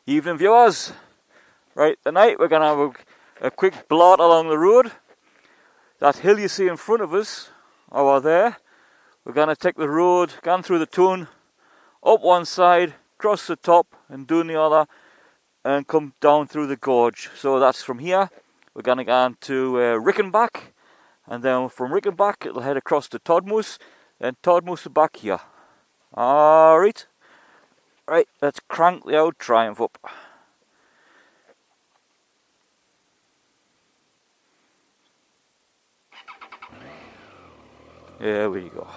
Evening viewers. Right, tonight we're going to have a quick blot along the road. That hill you see in front of us, over there, we're going to take the road, going through the Tun, up one side, cross the top and down the other, and come down through the gorge. So that's from here. We're going to go on to Rickenbach, and then from Rickenbach it'll head across to Todtmoos, and Todtmoos back here. Alright. Right, let's crank the old Triumph up. There we go.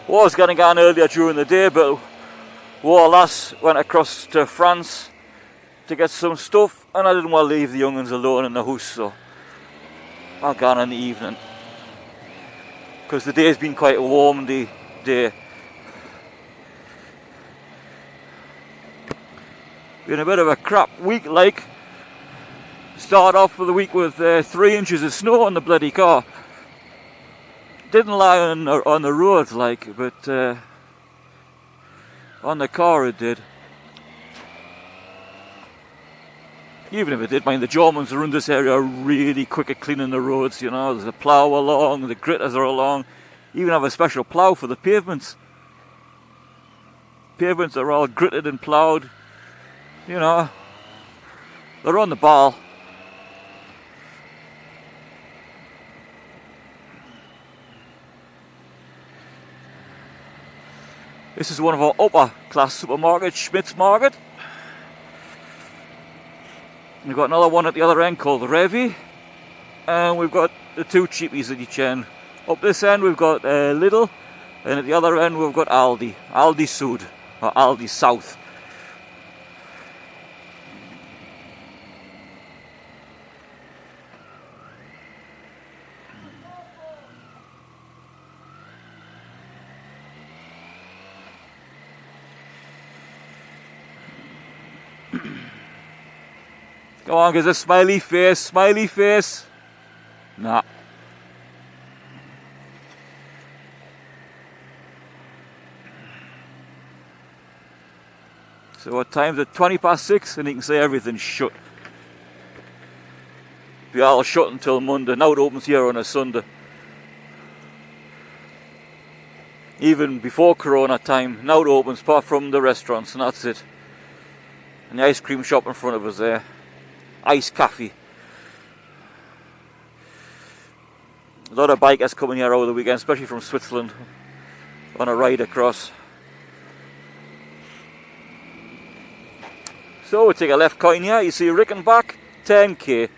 Was going to go on earlier during the day, but our lass went across to France to get some stuff, and I didn't want to leave the young'uns alone in the house, so I'll go on in the evening. Because the day's been quite a warm day. Been a bit of a crap week, like. Start off with the week with 3 inches of snow on the bloody car. Didn't lie on the roads, like, but on the car it did. Even if it did, mind the Germans around this area are really quick at cleaning the roads, you know. There's a plough along, the gritters are along. Even have a special plough for the pavements. Pavements are all gritted and ploughed, you know. They're on the ball. This is one of our upper class supermarkets, Schmidt's Market. We've got another one at the other end called Revi. And we've got the 2 cheapies at each end. Up this end we've got Lidl, and at the other end we've got Aldi. Aldi Sud, or Aldi South. Go on, give us a smiley face. Nah. So what time's it? 6:20, and you can say everything's shut. Be all shut until Monday. Now it opens here on a Sunday. Even before Corona time, now it opens apart from the restaurants, and that's it. And the ice cream shop in front of us there. Ice Cafe. A lot of bikers coming here over the weekend, especially from Switzerland, on a ride across. So we take a left coin here, you see Rickenbach, 10k.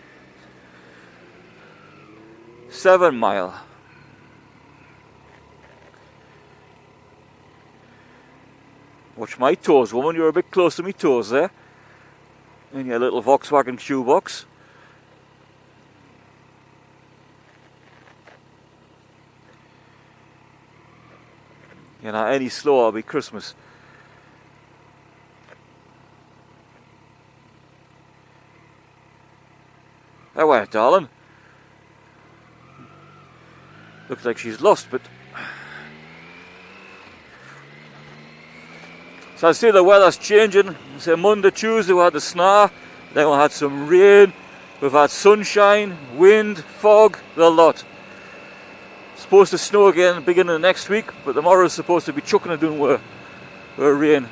7 mile. Watch my toes, woman, you're a bit close to me toes there. In your little Volkswagen shoebox. You know, any slower will be Christmas. Oh, wait, darling. Looks like she's lost, but... So I see the weather's changing. So Monday, Tuesday we had the snow, then we had some rain, we've had sunshine, wind, fog, the lot. Supposed to snow again beginning of next week, but tomorrow is supposed to be chucking it down with rain.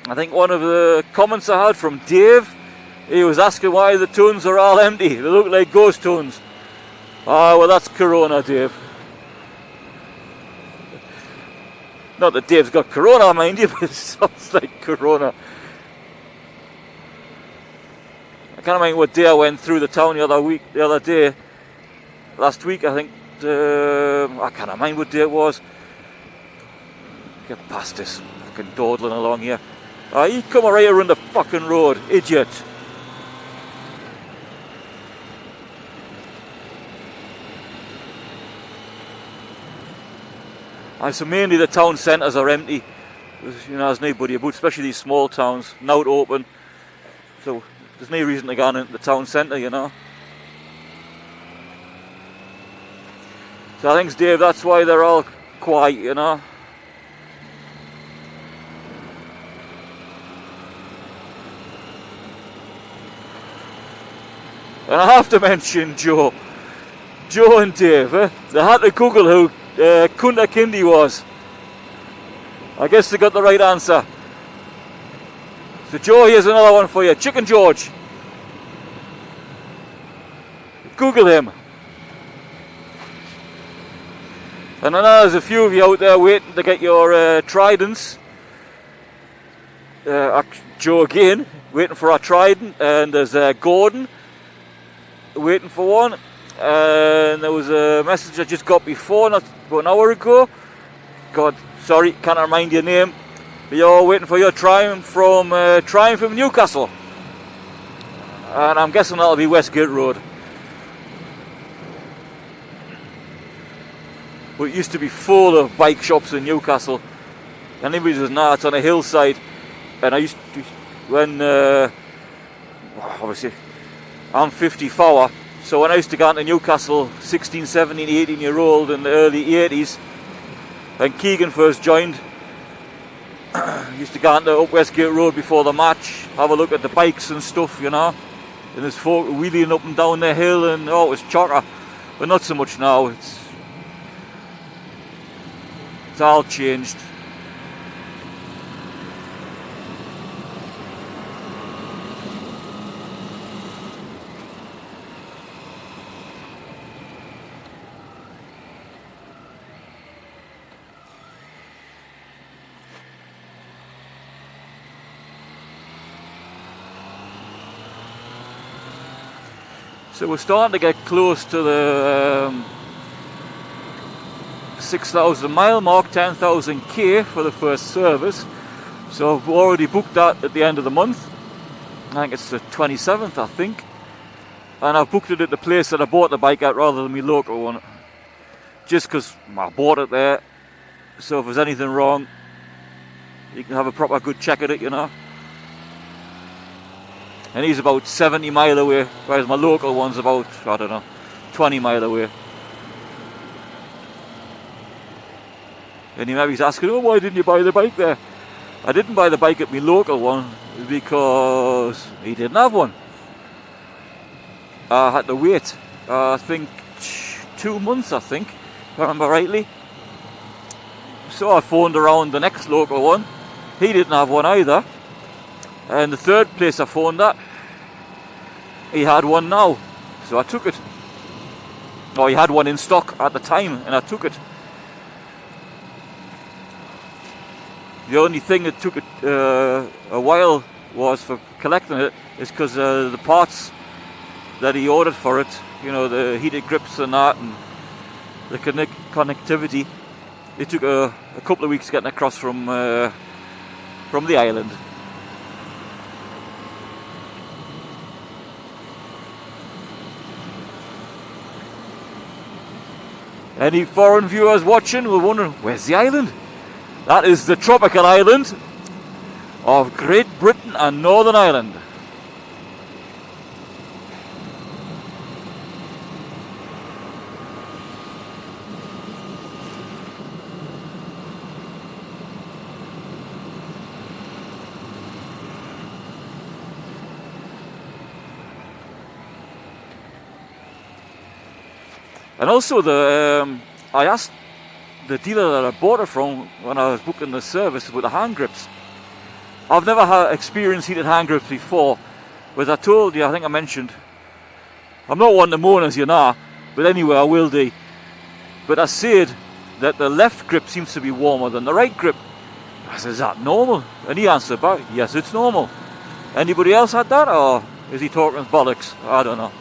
I think one of the comments I had from Dave, he was asking why the tuns are all empty. They look like ghost tuns. Ah, well, that's Corona, Dave. Not that Dave's got Corona, mind you, but it sounds like Corona. I can't remember what day I went through the town the other day. Last week, I think. I can't remember what day it was. Get past this fucking dawdling along here. You come right around the fucking road, idiot. So mainly the town centres are empty. There's nobody about, especially these small towns, now open. So there's no reason to go into the town centre, So I think, Dave, that's why they're all quiet, And I have to mention Joe and Dave, they had to Google who Kunta Kindi was. I guess they got the right answer. So Joe, here's another one for you. Chicken George. Google him. And I know there's a few of you out there waiting to get your tridents. Joe again, waiting for our trident. And there's Gordon, waiting for one. And there was a message I just got before, not about an hour ago. God, sorry, can't remind your name. But you're waiting for your Triumph from Newcastle. And I'm guessing that'll be Westgate Road. But it used to be full of bike shops in Newcastle. Anybody says, nah, it's on a hillside. And I used to, when, obviously, I'm 54. So when I used to go into Newcastle, 16, 17, 18-year-old in the early 80s, when Keegan first joined, used to go into up Westgate Road before the match, have a look at the bikes and stuff, And there's folk wheeling up and down the hill, and it was chocker. But not so much now. It's all changed. So we're starting to get close to the 6,000 mile mark, 10,000 K for the first service. So I've already booked that at the end of the month. I think it's the 27th, I think. And I've booked it at the place that I bought the bike at rather than my local one. Just because I bought it there. So if there's anything wrong, you can have a proper good check at it, And he's about 70 mile away, whereas my local one's about, 20 mile away. And he maybe he's asking, why didn't you buy the bike there? I didn't buy the bike at my local one because he didn't have one. I had to wait, I think 2 months, if I remember rightly. So I phoned around the next local one. He didn't have one either. And the third place I phoned at, he had one now, so I took it. Or he had one in stock at the time, and I took it. The only thing that took it a while was for collecting it, is because the parts that he ordered for it, the heated grips and that, and the connectivity, it took a couple of weeks getting across from the island. Any foreign viewers watching will wonder, where's the island? That is the tropical island of Great Britain and Northern Ireland. And also I asked the dealer that I bought it from when I was booking the service about the hand grips. I've never had experienced heated hand grips before, but I told you, I think I mentioned, I'm not one to moan as you know, but anyway I will do. But I said that the left grip seems to be warmer than the right grip. I said, is that normal? And he answered back, yes, it's normal. Anybody else had that, or is he talking bollocks? I don't know.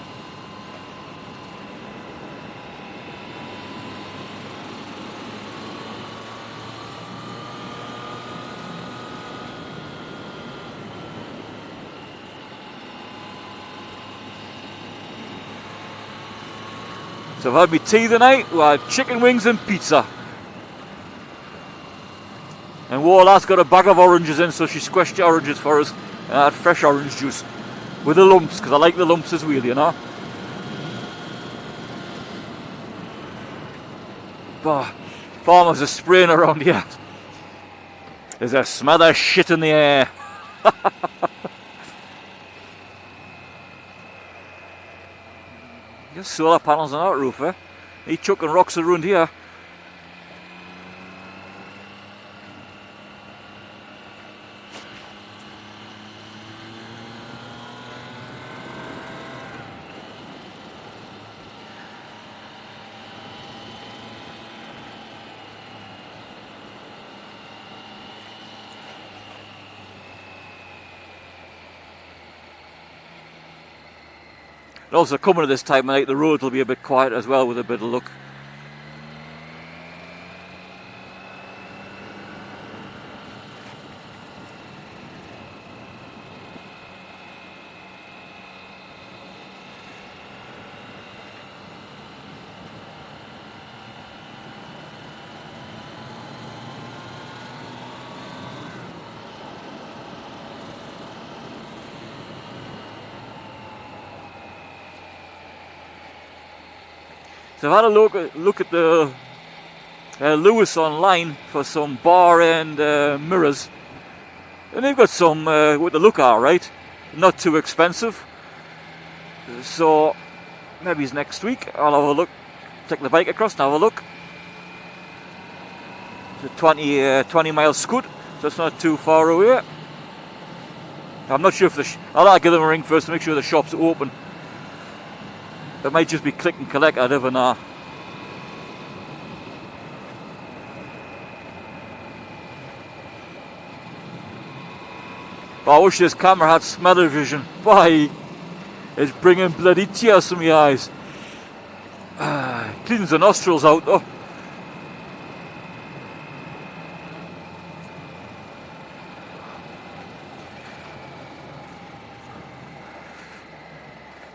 So I've had my tea tonight, we had chicken wings and pizza. And Warla's got a bag of oranges in, so she squashed the oranges for us. And I had fresh orange juice with the lumps, because I like the lumps as well, you know. But farmers are spraying around here. There's a smell of shit in the air. There's solar panels on that roof, eh? He's chucking rocks around here. And also coming at this time of night, the roads will be a bit quiet as well with a bit of luck. So I've had a look at the Lewis online for some bar end mirrors, and they've got some what they look alright, not too expensive. So maybe it's next week I'll have a look, take the bike across and have a look. It's a 20 mile scoot, so it's not too far away. I'm not sure if I'll give them a ring first to make sure the shop's open. It might just be click and collect, I never know. But I wish this camera had smell-o-vision. Boy, it's bringing bloody tears from my eyes. Cleans the nostrils out though.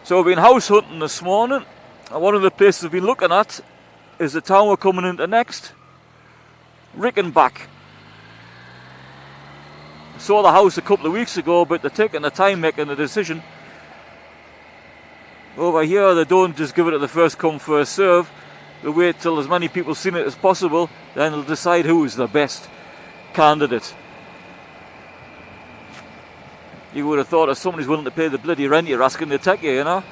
So we've been house hunting this morning, and one of the places we've been looking at is the town we're coming into next, Rickenbach. I saw the house a couple of weeks ago, but they're taking the time making the decision. Over here they don't just give it at the first come first serve, they wait till as many people seen it as possible, then they'll decide who is the best candidate. You would have thought if somebody's willing to pay the bloody rent, you're asking to take you know.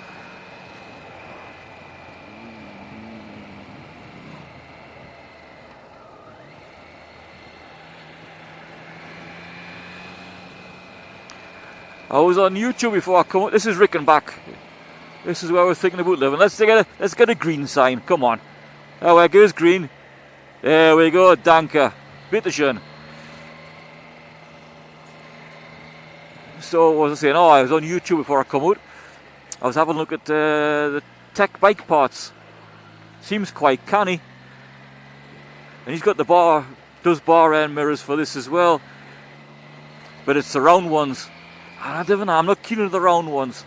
I was on YouTube before I come. This is Rickenbach. This is where I was thinking about living. Let's get a green sign. Come on. Oh, where goes green? There we go. Danke. Bitteschön. So what was I saying? Oh, I was on YouTube before I come out. I was having a look at the tech bike parts. Seems quite canny. And he's got does bar end mirrors for this as well. But it's the round ones. And I don't know, I'm not keen on the round ones.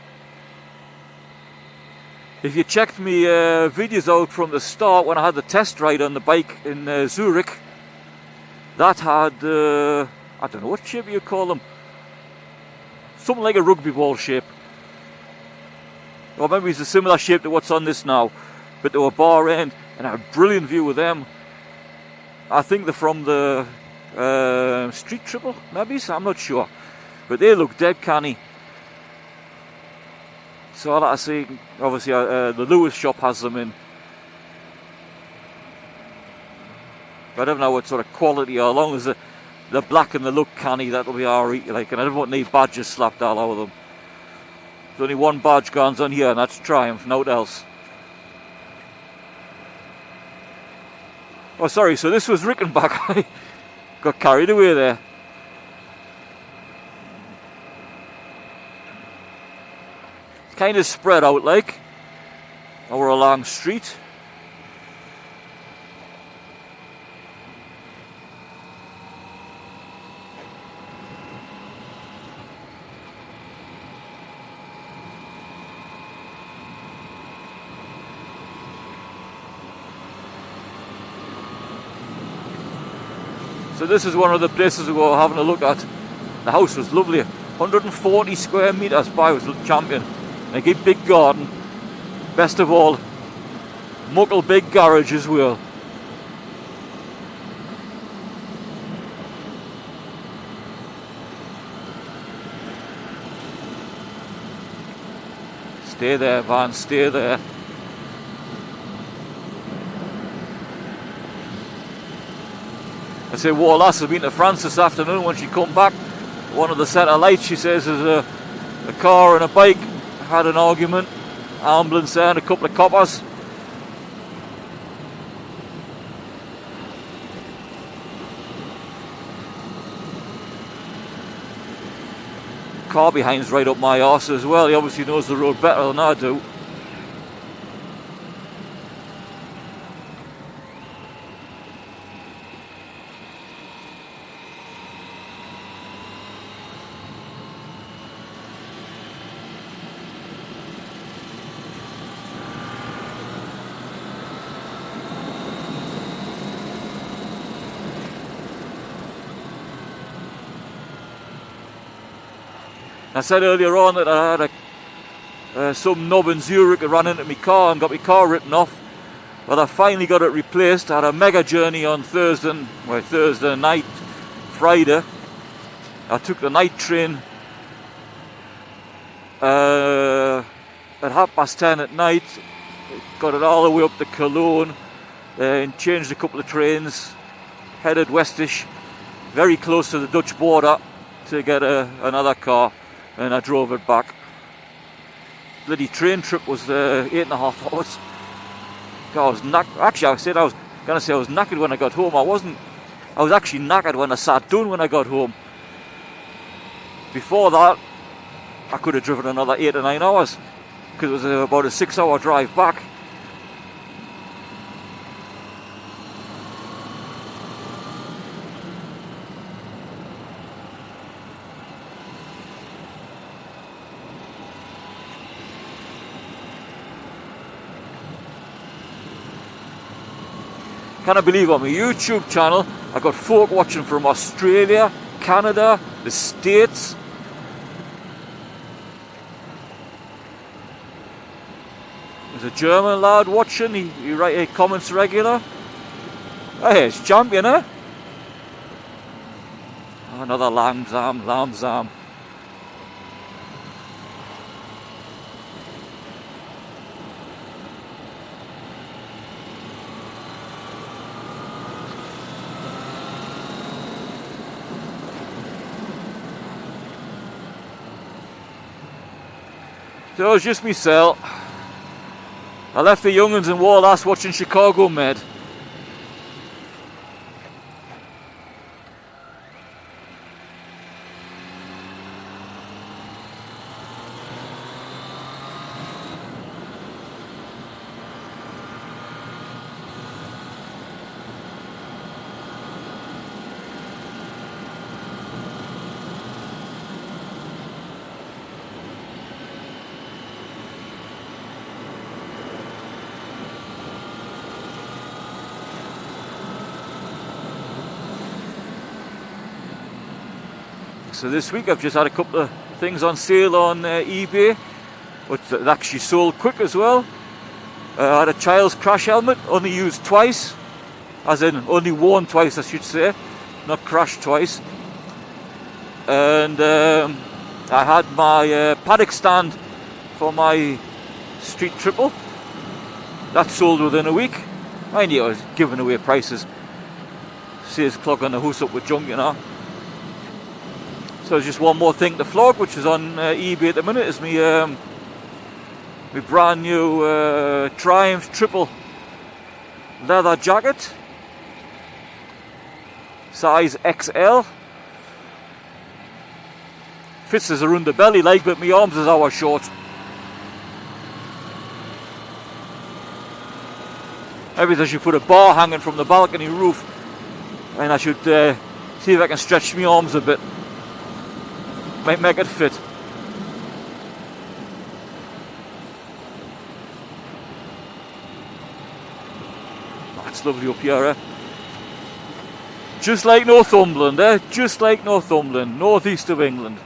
If you checked me videos out from the start when I had the test ride on the bike in Zurich, that had, I don't know what shape you call them. Something like a rugby ball shape. Or maybe it's a similar shape to what's on this now. But they were bar end and I had a brilliant view with them. I think they're from the Street Triple, maybe, so I'm not sure. But they look dead canny. So I like to see, obviously the Lewis shop has them in. But I don't know what sort of quality, as long as they're black and they look canny, that'll be alright. Like, and I don't want any badges slapped all over them. There's only one badge gone on here, and that's Triumph, nothing else. Oh, sorry, so this was Rickenbach. I got carried away there. It's kind of spread out like over a long street. So this is one of the places we were having a look at. The house was lovely, 140 square metres by was champion. And a big garden. Best of all, muckle big garage as well. Stay there, Van, stay there. I say, War lass has been to France this afternoon. When she come back, one of the set of lights, she says, is a car and a bike had an argument. Ambulance there and a couple of coppers. Car behind's right up my arse as well. He obviously knows the road better than I do. I said earlier on that I had some knob in Zurich that ran into my car and got my car written off. But I finally got it replaced. I had a mega journey on Thursday night, Friday. I took the night train at 10:30 at night. Got it all the way up to Cologne and changed a couple of trains. Headed westish, very close to the Dutch border to get another car. And I drove it back. Bloody train trip was 8.5 hours. God, I was knackered. Actually, I was going to say I was knackered when I got home. I wasn't. I was actually knackered when I sat down when I got home. Before that, I could have driven another 8 or 9 hours because it was about a 6-hour drive back. Can I believe on my YouTube channel I got folk watching from Australia, Canada, the States. There's a German lad watching, he comments regular. Hey, it's champion, eh? Another lamb's arm. So it was just myself. I left the young'uns in Wallace watching Chicago Med. So this week I've just had a couple of things on sale on eBay, which actually sold quick as well. I had a child's crash helmet, only used twice, as in only worn twice I should say, not crashed twice. And I had my paddock stand for my street triple. That sold within a week. I knew I was giving away prices. Says clock on the house up with junk, you know. So there's just one more thing to flog, which is on eBay at the minute, is my brand new Triumph triple leather jacket, size XL. Fits us around the belly like, but my arms is hour short. Maybe I should put a bar hanging from the balcony roof, and I should see if I can stretch my arms a bit. Might make it fit. Oh, it's lovely up here, eh? Just like Northumberland, eh? Just like Northumberland, northeast of England.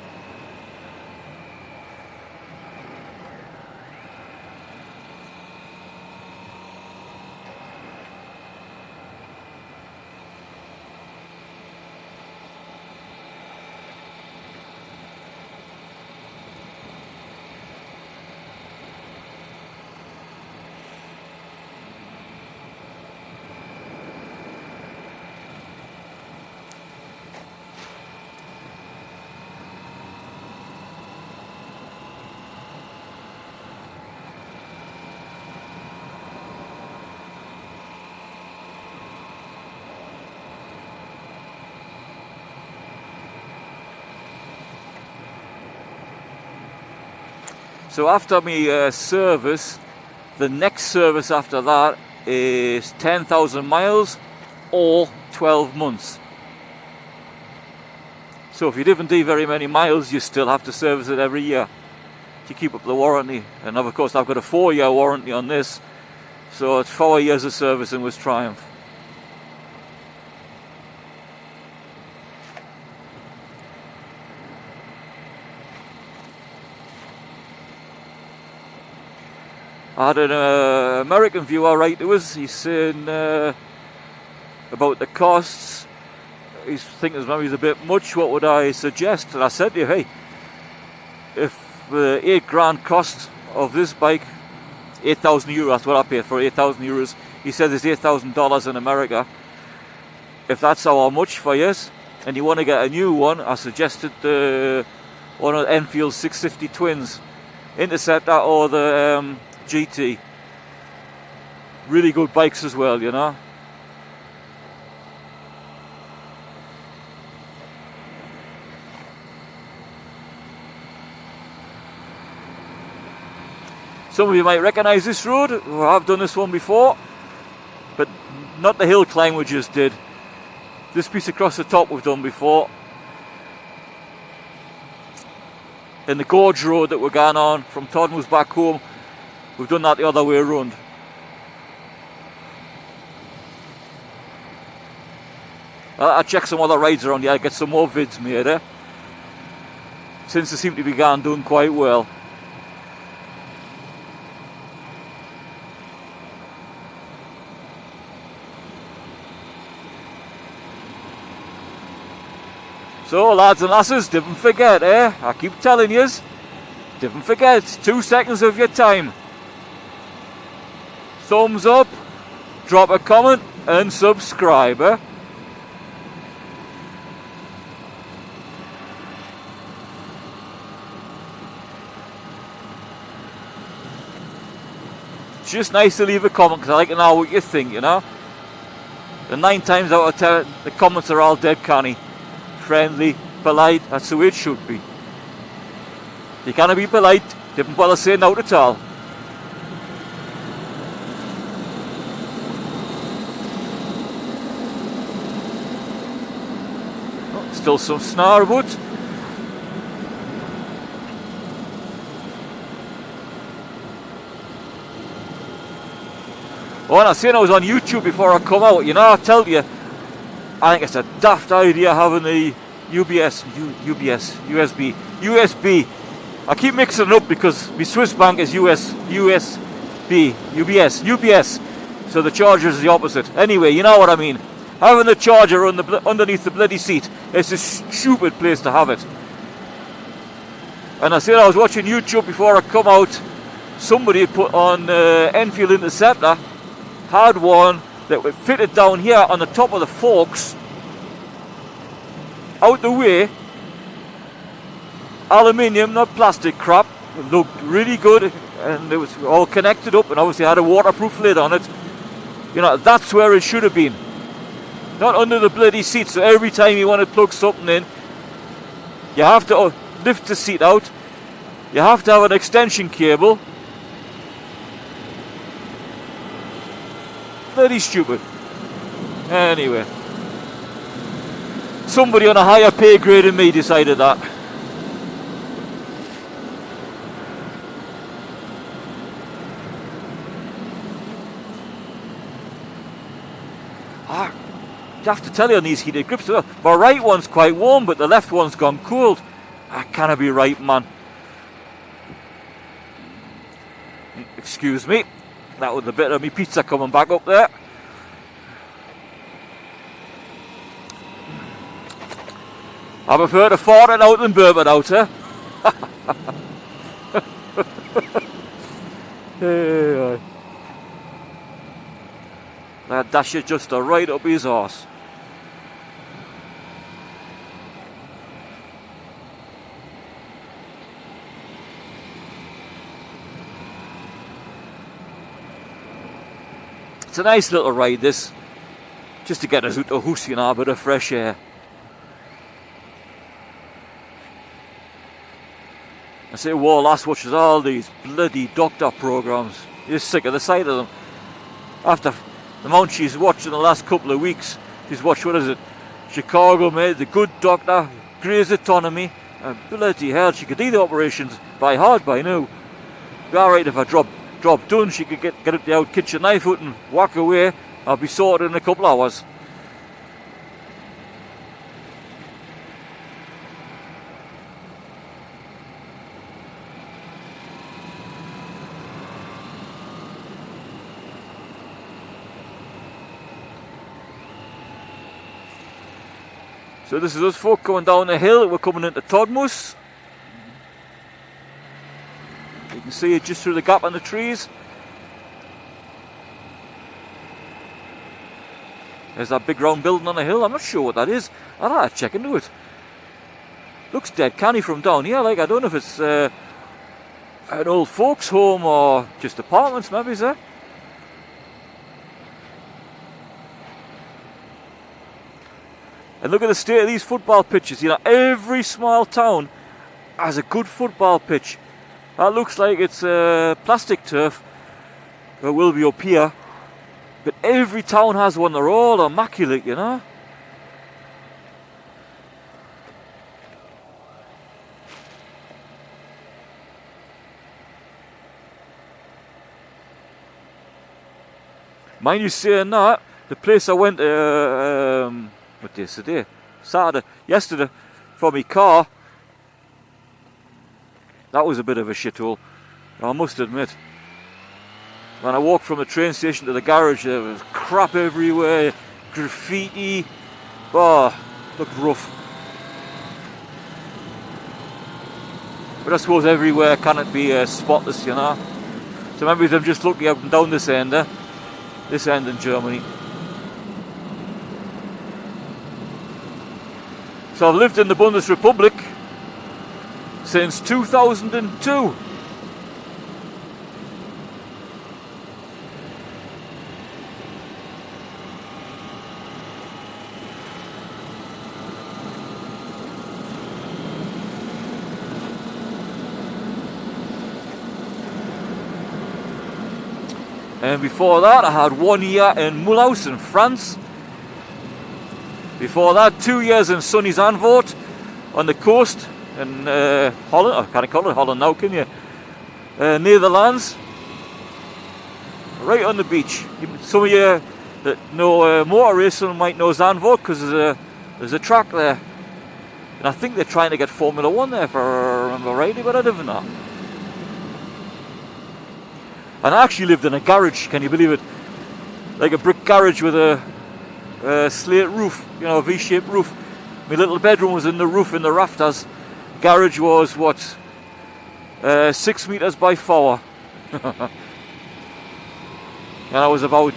So after my service, the next service after that is 10,000 miles or 12 months. So if you didn't do very many miles, you still have to service it every year to keep up the warranty. And of course I've got a 4-year warranty on this, so it's 4 years of servicing with Triumph. I had an American viewer write to us. He's saying about the costs. He's thinking maybe it's a bit much. What would I suggest? And I said to him, hey, if the 8 grand cost of this bike, 8,000 euros, that's what I paid for, 8,000 euros. He said it's $8,000 in America. If that's how much for you, and you want to get a new one, I suggested one of the Enfield 650 Twins, Interceptor or the GT. Really good bikes as well, you know. Some of you might recognise this road. I've done this one before, but not the hill climb we just did. This piece across the top we've done before. And the gorge road that we're going on from Todtmoos back home, we've done that the other way around. I'll check some other rides around here, get some more vids made, eh? Since they seem to be doing quite well. So lads and lasses, don't forget, eh? I keep telling yous, don't forget, 2 seconds of your time. Thumbs up, drop a comment and subscribe, eh? It's just nice to leave a comment because I like to know what you think, you know. And 9 times out of 10, the comments are all dead canny. Friendly, polite, that's the way it should be. If you can't be polite, don't bother saying out at all. Oh, still some snow about. Oh, and I seen I was on YouTube before I come out, you know, I tell you, I think it's a daft idea having the USB. I keep mixing it up because my Swiss bank is UBS. So the charger is the opposite. Anyway, you know what I mean. Having the charger underneath the bloody seat, it's a stupid place to have it. And I said I was watching YouTube before I come out. Somebody had put on Enfield Interceptor, had one that would fit it down here on the top of the forks, out the way, aluminium, not plastic crap. It looked really good and it was all connected up and obviously had a waterproof lid on it. You know, that's where it should have been. Not under the bloody seat, so every time you want to plug something in, you have to lift the seat out, you have to have an extension cable. Bloody stupid. Anyway, somebody on a higher pay grade than me decided that. You have to tell you on these heated grips, well, my right one's quite warm, but the left one's gone cold. That can't be right, man. Excuse me. That was a bit of me pizza coming back up there. I prefer to fart it out than burp it out, eh? Hey, that dash it just right up his arse. It's a nice little ride, this, just to get us out of house, you know, a bit of fresh air. I say, whoa, lass watches all these bloody doctor programmes. You're sick of the sight of them. After the amount she's watched in the last couple of weeks, she's watched, what is it, Chicago Med, The Good Doctor, Grey's Anatomy, and bloody hell, she could do the operations by heart by now. Be alright if I drop done, she could get out the old kitchen knife out and walk away. I'll be sorted in a couple of hours. So this is us folk coming down the hill. We're coming into Todtmoos. You can see it just through the gap in the trees. There's that big round building on the hill. I'm not sure what that is. I'll have to check into it. Looks dead canny from down here. Like, I don't know if it's an old folks' home or just apartments, maybe, is there? And look at the state of these football pitches. You know, every small town has a good football pitch. That looks like it's plastic turf. It will be up here. But every town has one. They're all immaculate, you know. Mind you saying that, the place I went what day is today? Saturday, yesterday, for my car, that was a bit of a shithole, I must admit. When I walked from the train station to the garage, there was crap everywhere, graffiti. Oh, looked rough. But I suppose everywhere cannot be spotless, you know. So maybe I'm just looking up and down this end in Germany. So I've lived in the Bundesrepublik since 2002. And before that I had 1 year in Mulhouse in France. Before that, 2 years in sunny Zandvoort on the coast in Holland. I can't call it Holland now, can you? Netherlands. Right on the beach. Some of you that know motor racing might know Zandvoort because there's a track there. And I think they're trying to get Formula 1 there, if I remember rightly, but I don't know. And I actually lived in a garage, can you believe it? Like a brick garage with a slate roof, you know, a V-shaped roof. My little bedroom was in the roof, in the rafters. Garage was, what, 6 meters by 4. And I was about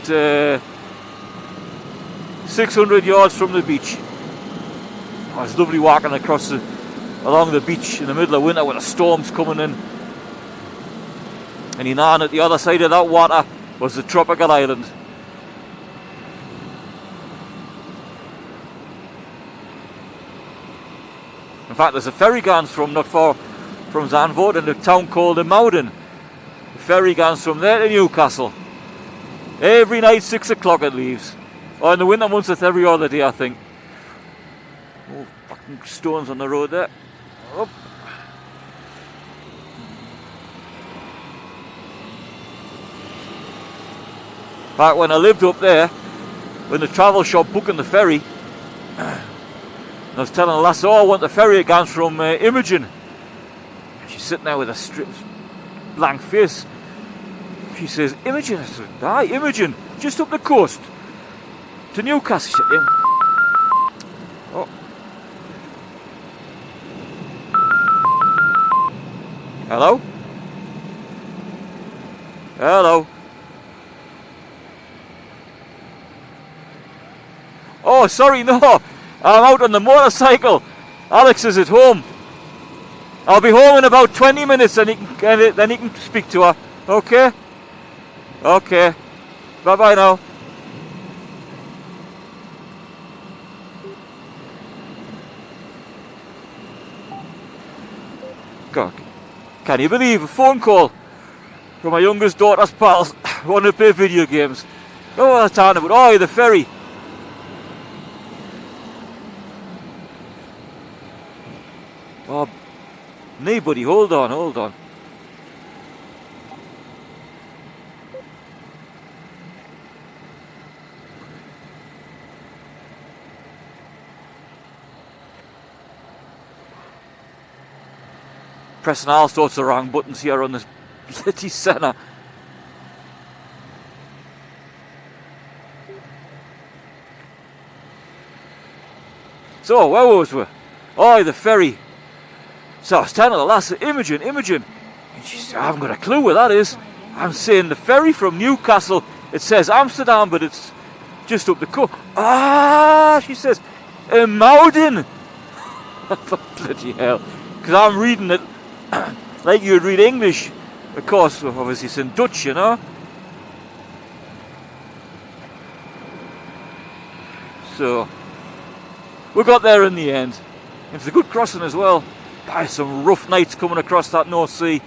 600 yards from the beach. It was lovely walking across along the beach in the middle of winter when the storm's coming in. And at the other side of that water was the tropical island. In fact, there's a ferry going from not far from Zandvoort in a town called Mouden. The ferry goes from there to Newcastle. Every night, 6 o'clock it leaves. Or in the winter months, it's every other day, I think. Oh, fucking stones on the road there. Up. Back when I lived up there, in the travel shop booking the ferry. And I was telling the lass, oh, I want the ferry again from Imogen. She's sitting there with a blank face. She says, Imogen? I said, aye, Imogen, just up the coast to Newcastle. She said, oh. Hello? Hello? Oh, sorry, no. I'm out on the motorcycle. Alex is at home. I'll be home in about 20 minutes and then he can speak to her. Okay? Okay. Bye-bye now. God, can you believe a phone call from my youngest daughter's pals wanting to play video games? Oh, they're talking about, oh, the ferry. Oh, nee, buddy, hold on, hold on. Pressing all sorts of wrong buttons here on this bloody centre. So, where was we? Oh, the ferry. So I was telling the lass, Imogen. And she said, I haven't got a clue where that is. I'm saying the ferry from Newcastle. It says Amsterdam, but it's just up the coast. Ah, she says, Mouden. Bloody hell. Because I'm reading it like you'd read English. Of course, obviously it's in Dutch, you know. So, we got there in the end. It's a good crossing as well. By some rough nights coming across that North Sea.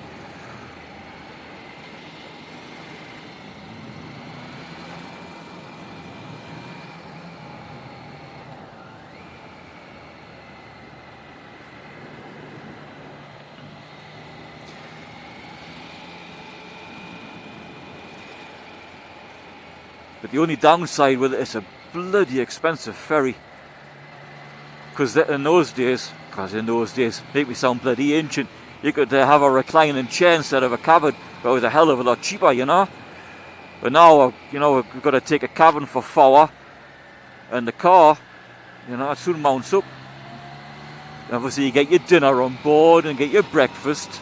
But the only downside with it is a bloody expensive ferry. Because in those days, make me sound bloody ancient, you could have a reclining chair instead of a cabin. But it was a hell of a lot cheaper, you know. But now, you know, we've got to take a cabin for 4 hours. And the car, you know, it soon mounts up. Obviously you get your dinner on board and get your breakfast.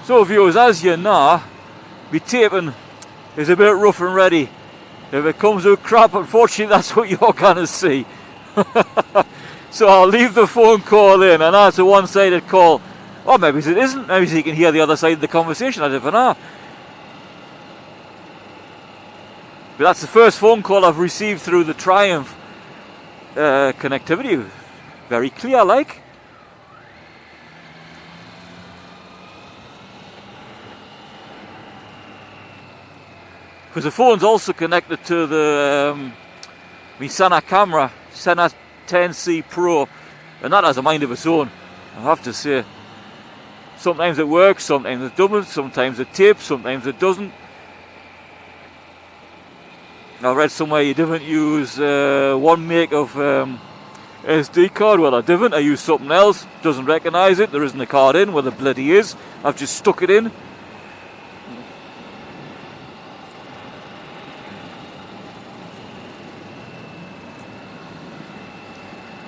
So viewers, as you know, my taping is a bit rough and ready. If it comes out crap, unfortunately that's what you're gonna see. So I'll leave the phone call in, and that's a one-sided call. Or maybe it isn't, maybe you can hear the other side of the conversation, I don't know. But that's the first phone call I've received through the Triumph connectivity. Very clear, like. Because the phone's also connected to the my Sena camera, Sena 10C Pro, and that has a mind of its own. I have to say, sometimes it works, sometimes it doesn't, sometimes it tapes, sometimes it doesn't. I read somewhere you didn't use one make of SD card. Well, I didn't. I used something else. Doesn't recognise it. There isn't a card in. Well, the bloody is. I've just stuck it in.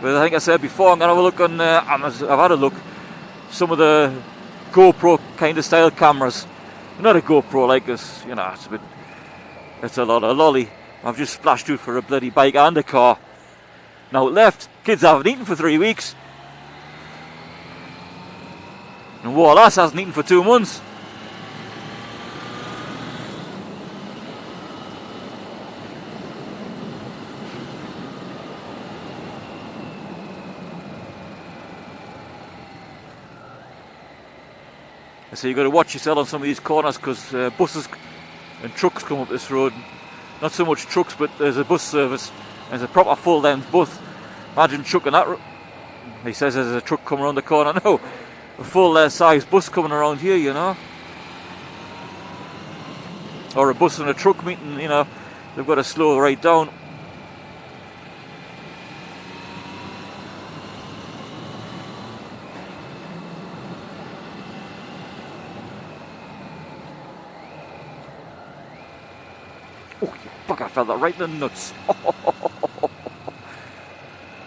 But I think I said before, I'm going to have a look on Amazon. I've had a look. Some of the GoPro kind of style cameras. Not a GoPro like this, you know, it's a lot of lolly. I've just splashed out for a bloody bike and a car. Now it left. Kids haven't eaten for 3 weeks. And Wallace hasn't eaten for 2 months. So you've got to watch yourself on some of these corners because buses and trucks come up this road. Not so much trucks, but there's a bus service. There's a proper full-length bus. Imagine chucking that. He says there's a truck coming around the corner. No, a full-size bus coming around here, you know. Or a bus and a truck meeting, you know. They've got to slow right down. Oh, you bugger, I felt that right in the nuts.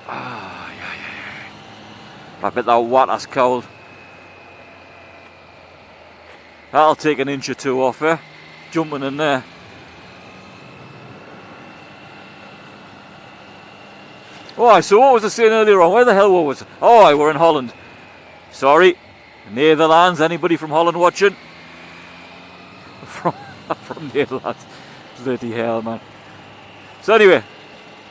Ah, yeah. I bet that water's cold. That'll take an inch or two off her, jumping in there. Oh, so what was I saying earlier on? Where the hell was it? Oh, we're in Holland. Sorry, Netherlands. Anybody from Holland watching? From Netherlands. Bloody hell, man. So anyway,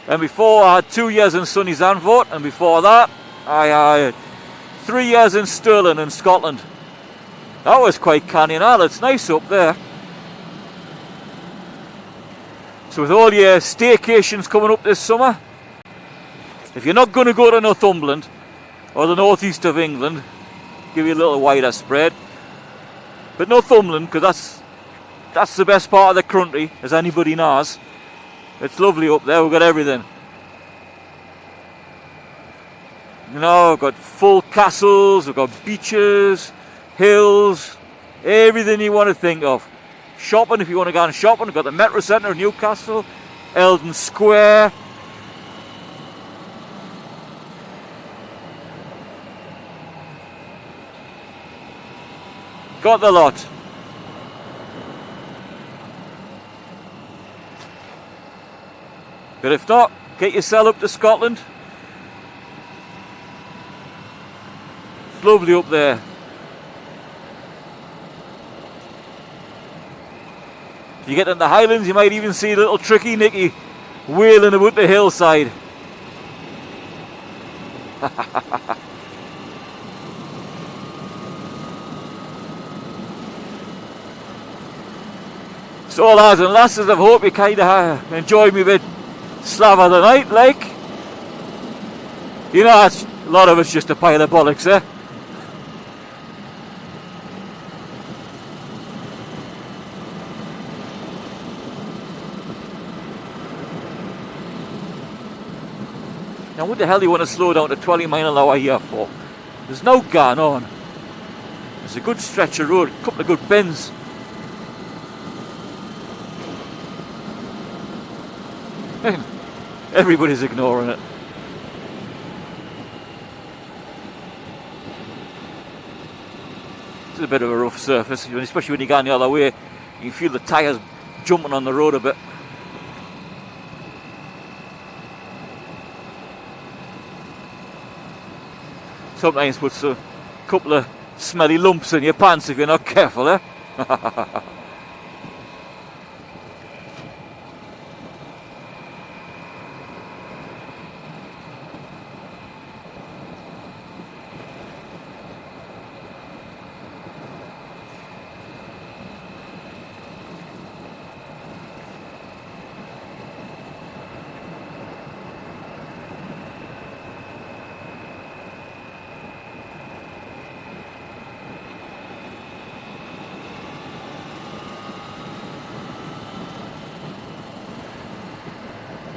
and before I had 2 years in sunny Zandvoort, and before that I had 3 years in Stirling in Scotland. That was quite canny and all. It's nice up there. So with all your staycations coming up this summer, if you're not going to go to Northumberland or the northeast of England, give you a little wider spread. But Northumberland, because that's the best part of the country, as anybody knows. It's lovely up there. We've got everything. You know, we've got full castles, we've got beaches, hills, everything you want to think of. Shopping, if you want to go on shopping, we've got the Metro Centre in Newcastle, Eldon Square. Got the lot. But if not, get yourself up to Scotland. It's lovely up there. If you get in the Highlands, you might even see little Tricky Nicky wheeling about the hillside. So lads and lasses, I hope you kind of enjoyed me a bit Slava the night, like. You know, a lot of it's just a pile of bollocks, eh? Now what the hell do you want to slow down to 20 mile an hour here for? There's no going on. There's a good stretch of road, a couple of good bends. Everybody's ignoring it. It's a bit of a rough surface, especially when you go the other way. You can feel the tyres jumping on the road a bit. Sometimes puts a couple of smelly lumps in your pants if you're not careful, eh?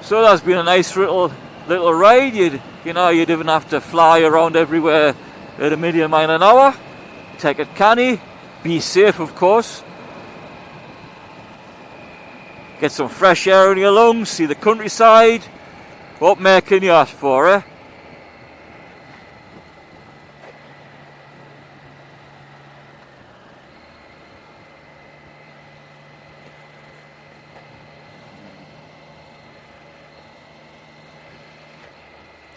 So that's been a nice little ride. You know, you didn't have to fly around everywhere at a million miles an hour. Take it canny, be safe of course. Get some fresh air in your lungs, see the countryside. What more can you ask for, eh?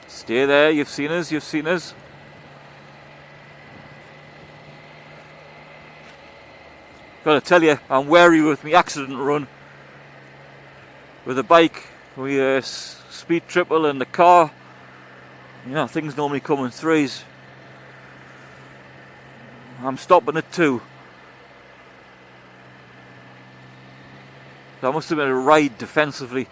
Stay there, you've seen us. Gotta tell you, I'm wary with my accident run. With the bike, we speed triple in the car. You know, things normally come in threes. I'm stopping at 2. That must have been a ride defensively.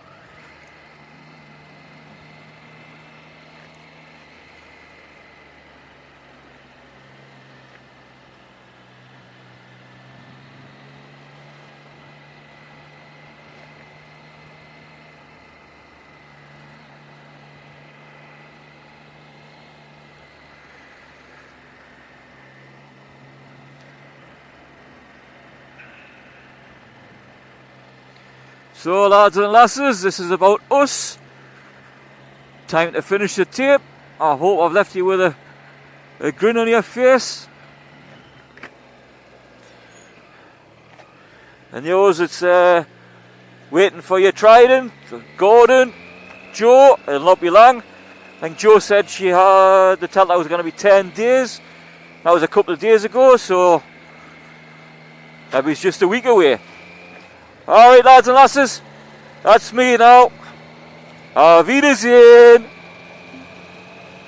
So lads and lasses, this is about us. Time to finish the tape. I hope I've left you with a grin on your face. And yours, it's waiting for your Trident. Gordon, Joe, it'll not be long. I think Joe said she had the tell that was going to be 10 days. That was a couple of days ago, so that was just a week away. Alright lads and lasses, that's me now. Auf Wiedersehen.